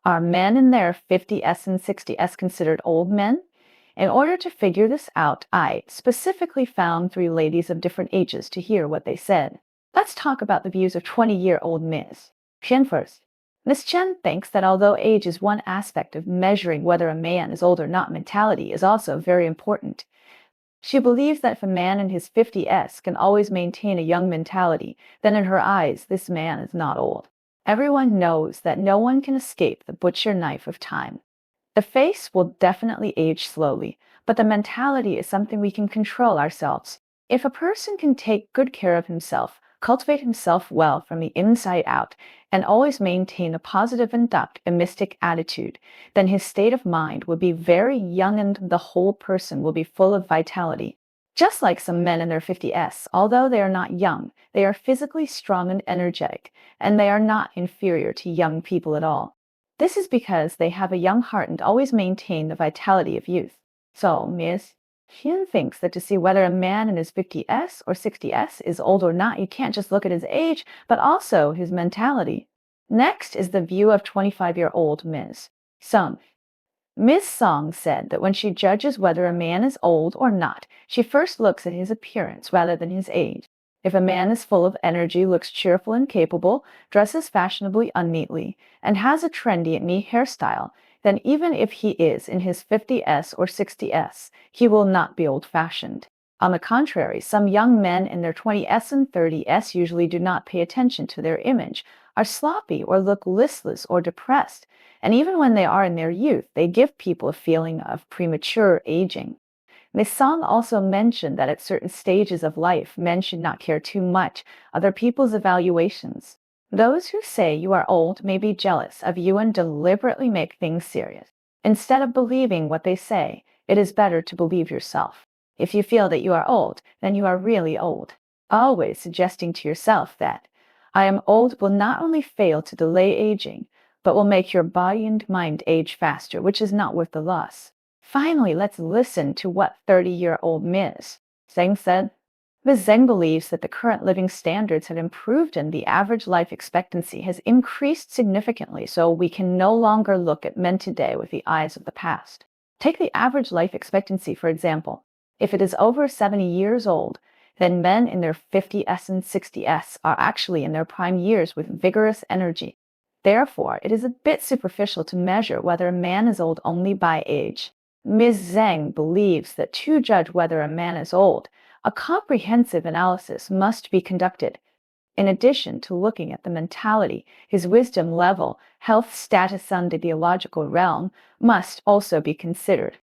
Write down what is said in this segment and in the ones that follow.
Are men in their 50s and 60s considered old men? In order to figure this out, I specifically found three ladies of different ages to hear what they said. Let's talk about the views of 20-year-old Ms. Chen first. Miss Chen thinks that although age is one aspect of measuring whether a man is old or not, mentality is also very important. She believes that if a man in his 50s can always maintain a young mentality, then in her eyes, this man is not old. Everyone knows that no one can escape the butcher knife of time. The face will definitely age slowly, but the mentality is something we can control ourselves. If a person can take good care of himself, cultivate himself well from the inside out, and always maintain a positive and optimistic attitude, then his state of mind will be very young and the whole person will be full of vitality. Just like some men in their 50s, although they are not young, they are physically strong and energetic, and they are not inferior to young people at all. This is because they have a young heart and always maintain the vitality of youth. So, Miss Xian thinks that to see whether a man in his 50s or 60s is old or not, you can't just look at his age, but also his mentality. Next is the view of 25-year-old Ms. Sung. Miss Song said that when she judges whether a man is old or not, she first looks at his appearance rather than his age. If a man is full of energy, looks cheerful and capable, dresses fashionably unneatly, and has a trendy and neat hairstyle, then even if he is in his 50s or 60s, he will not be old-fashioned. On the contrary, some young men in their 20s and 30s usually do not pay attention to their image, are sloppy or look listless or depressed, and even when they are in their youth, they give people a feeling of premature aging. Miss Song also mentioned that at certain stages of life, men should not care too much other people's evaluations. Those who say you are old may be jealous of you and deliberately make things serious. Instead of believing what they say, it is better to believe yourself. If you feel that you are old, then you are really old. Always suggesting to yourself that I am old will not only fail to delay aging, but will make your body and mind age faster, which is not worth the loss. Finally, let's listen to what 30-year-old Ms. Zheng said. Ms. Zheng believes that the current living standards have improved and the average life expectancy has increased significantly, so we can no longer look at men today with the eyes of the past. Take the average life expectancy, for example. If it is over 70 years old, then men in their 50s and 60s are actually in their prime years with vigorous energy. Therefore, it is a bit superficial to measure whether a man is old only by age. Ms. Zhang believes that to judge whether a man is old, a comprehensive analysis must be conducted. In addition to looking at the mentality, his wisdom level, health status and the ideological realm must also be considered.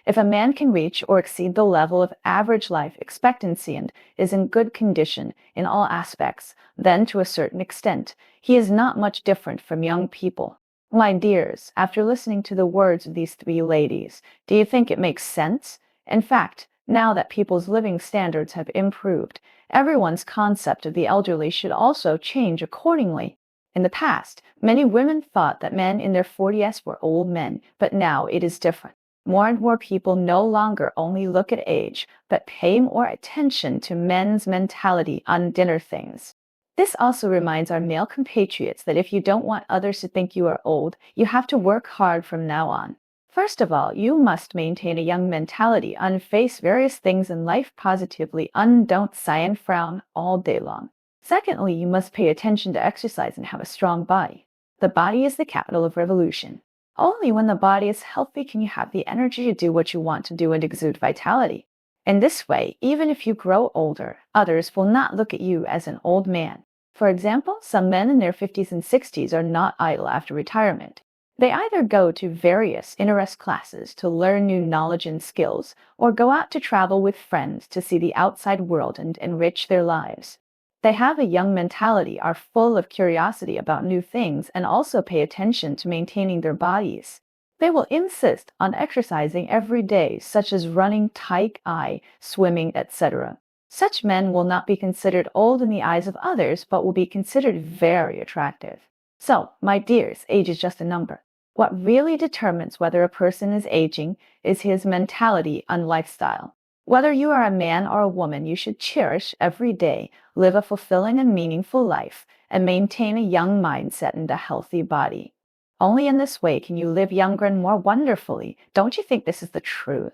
If a man can reach or exceed the level of average life expectancy and is in good condition in all aspects, then to a certain extent, he is not much different from young people. My dears, after listening to the words of these three ladies, do you think it makes sense? In fact, now that people's living standards have improved, everyone's concept of the elderly should also change accordingly. In the past, many women thought that men in their 40s were old men, but now it is different. More and more people no longer only look at age, but pay more attention to men's mentality on dinner things. This also reminds our male compatriots that if you don't want others to think you are old, you have to work hard from now on. First of all, you must maintain a young mentality and face various things in life positively and don't sigh and frown all day long. Secondly, you must pay attention to exercise and have a strong body. The body is the capital of revolution. Only when the body is healthy can you have the energy to do what you want to do and exude vitality. In this way, even if you grow older, others will not look at you as an old man. For example, some men in their 50s and 60s are not idle after retirement. They either go to various interest classes to learn new knowledge and skills, or go out to travel with friends to see the outside world and enrich their lives. They have a young mentality, are full of curiosity about new things, and also pay attention to maintaining their bodies. They will insist on exercising every day, such as running, tai chi, swimming, etc. Such men will not be considered old in the eyes of others, but will be considered very attractive. So, my dears, age is just a number. What really determines whether a person is aging is his mentality and lifestyle. Whether you are a man or a woman, you should cherish every day, live a fulfilling and meaningful life, and maintain a young mindset and a healthy body. Only in this way can you live younger and more wonderfully. Don't you think this is the truth?